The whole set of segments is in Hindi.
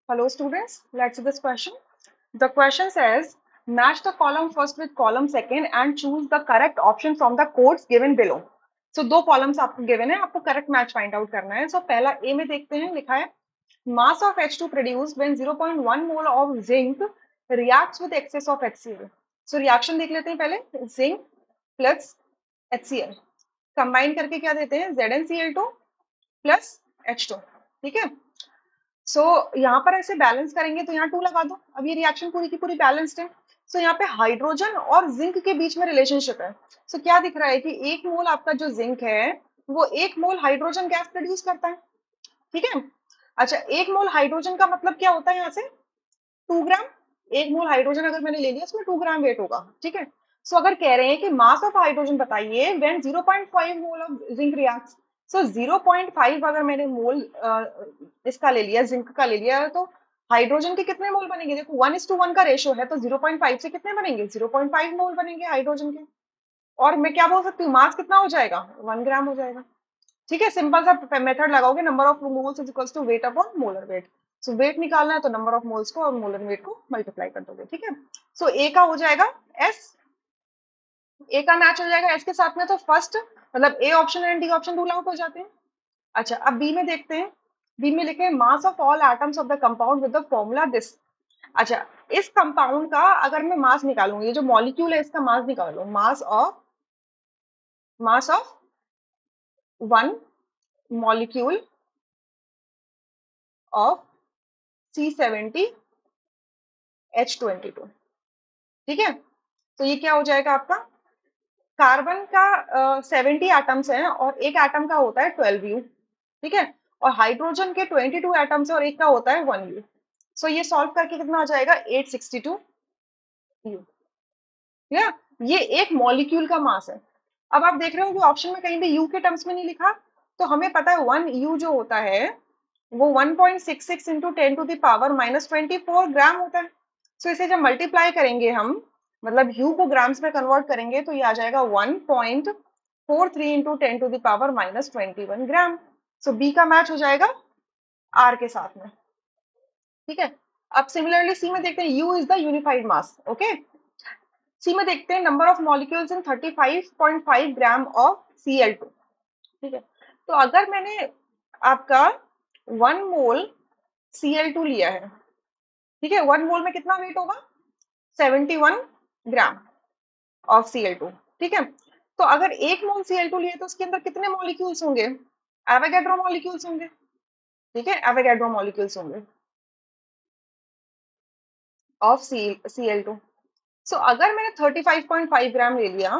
Hello students, let's see this question. The question says, match the column first with column second and choose the correct option from the codes given below. So दो columns आपको given है, आपको correct match find out करना है. So पहला A में देखते हैं, लिखा है mass of H2 produced when 0.1 mole of zinc reacts with excess of HCl. So reaction देख लेते हैं पहले, zinc plus HCl combine करके क्या देते हैं, ZnCl2 plus H2. ठीक है. सो यहाँ पर ऐसे बैलेंस करेंगे तो यहाँ 2 लगा दो. अब ये रिएक्शन पूरी की पूरी बैलेंस्ड है. सो यहाँ पे हाइड्रोजन और जिंक के बीच में रिलेशनशिप है. सो क्या दिख रहा है कि 1 मोल आपका जो जिंक है वो 1 मोल हाइड्रोजन गैस प्रोड्यूस करता है. ठीक है. अच्छा, 1 मोल हाइड्रोजन का मतलब क्या होता है यहाँ से, 2 ग्राम. 1 मोल हाइड्रोजन अगर मैंने ले लिया उसमें 2 ग्राम वेट होगा. ठीक है. सो अगर कह रहे हैं कि मास ऑफ हाइड्रोजन बताइए when 0.5 mole of zinc reacts. So 0.5 अगर मैंने मोल इसका ले लिया, जिंक का ले लिया, तो हाइड्रोजन के कितने मोल बनेंगे. देखो 1:1 का रेशियो है, तो 0.5 से कितने बनेंगे, 0.5 मोल बनेंगे हाइड्रोजन के. और मैं क्या बोल सकती हूँ, मास कितना हो जाएगा, 1 ग्राम हो जाएगा. ठीक है. सिंपल सा मेथड लगाओगे, number of moles is equals to weight upon molar weight. So weight निकालना है तो नंबर ऑफ मोल्स को और मोलर वेट को मल्टीप्लाई कर दोगे. ठीक है. सो ए का हो जाएगा एस, ए का मैच हो जाएगा एस के साथ में. तो फर्स्ट मतलब A option and D option rule out हो जाते हैं. अच्छा, अब बी में देखते हैं. बी में लिखे mass of all atoms of the compound with the formula this. अच्छा, इस कंपाउंड का अगर मैं मास निकालूं, ये जो मॉलिक्यूल है इसका मास निकालूं, mass of one molecule of C70H22. ठीक है. तो ये क्या हो जाएगा आपका, कार्बन का 70 एटम्स हैं और एक एटम का होता है 12U. ठीक है. और हाइड्रोजन के 22 एटम्स है और एक का होता है 1U. सो ये सॉल्व करके कितना आ जाएगा, 862U. या ये एक मॉलिक्यूल का मास है. अब आप देख रहे हो कि ऑप्शन में कहीं भी यू के टर्म्स में नहीं लिखा. तो हमें पता है 1U जो होता है वो 1.66 इंटू 10⁻⁻24 ग्राम होता है. सो इसे जब मल्टीप्लाई करेंगे हम, मतलब यू को ग्राम्स में कन्वर्ट करेंगे तो ये आ जाएगा 1.43 इंटू 10⁻21 ग्राम. सो बी का मैच हो जाएगा आर के साथ में. ठीक है. अब सिमिलरली सी में देखते हैं, u is the unified mass. Okay. C में देखते हैं number of molecules in 35.5 gram of Cl2. ठीक है. तो अगर मैंने आपका 1 मोल Cl2 लिया है, ठीक है, 1 मोल में कितना वेट होगा, 71 ग्राम ऑफ Cl2. ठीक है. तो अगर 1 मोल Cl2 लिया तो उसके अंदर कितने मॉलिक्यूल्स होंगे, एवोगैड्रो मॉलिक्यूल्स होंगे. ठीक है, एवोगैड्रो मॉलिक्यूल्स होंगे ऑफ Cl2. सो अगर मैंने 35.5 ग्राम ले लिया,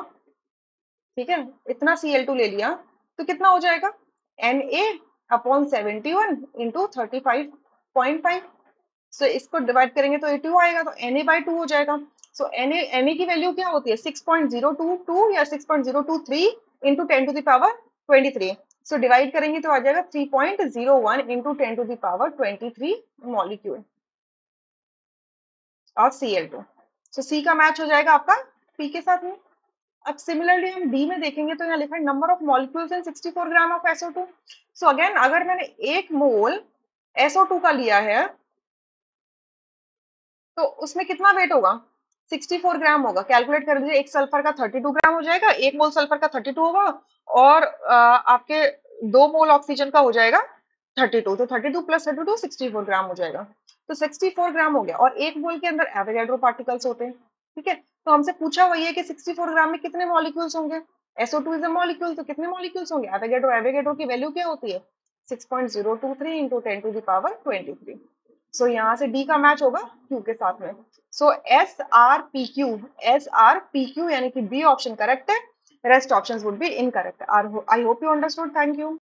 ठीक है, इतना Cl2 ले लिया, तो कितना हो जाएगा, Na/71 इंटू 35.5. सो इसको डिवाइड करेंगे तो 82 आएगा, तो Na/2 हो जाएगा. सो Na की वैल्यू क्या होती है, 6.022 या 6.023 इंटू 10⁻23. सो डिवाइड करेंगे तो आ जाएगा 3.01 इंटू 10⁻23 मॉलिक्यूल ऑफ Cl2. सो सी का मैच हो जाएगा आपका पी के साथ में. अब सिमिलरली हम डी में देखेंगे तो यहाँ लिखा है number of molecules in 64 gram of SO2. So again अगर मैंने 1 मोल SO2 का लिया है तो उसमें कितना वेट होगा, 64 ग्राम होगा. कैलकुलेट कर लीजिए, एक सल्फर का 32 ग्राम हो जाएगा, 1 मोल सल्फर का 32 होगा, और आपके 2 मोल ऑक्सीजन का हो जाएगा 32. तो 32 प्लस 32 64 ग्राम हो जाएगा. तो 64 ग्राम हो गया. और 1 मोल के अंदर एवोगैड्रो पार्टिकल्स होते हैं. ठीक है. तो हमसे पूछा वही है कि 64 ग्राम में कितने मॉलिक्यूल्स होंगे. SO2 इज अ मॉलिक्यूल, तो कितने मॉलिक्यूल्स होंगे, एवोगैड्रो की वैल्यू क्या होती है, 6.023 इंटू 10⁻23. सो यहाँ से डी का मैच होगा क्यू के साथ में. सो एस आर पी क्यू यानी कि बी ऑप्शन करेक्ट है, rest options would be incorrect. I hope you understood. Thank you.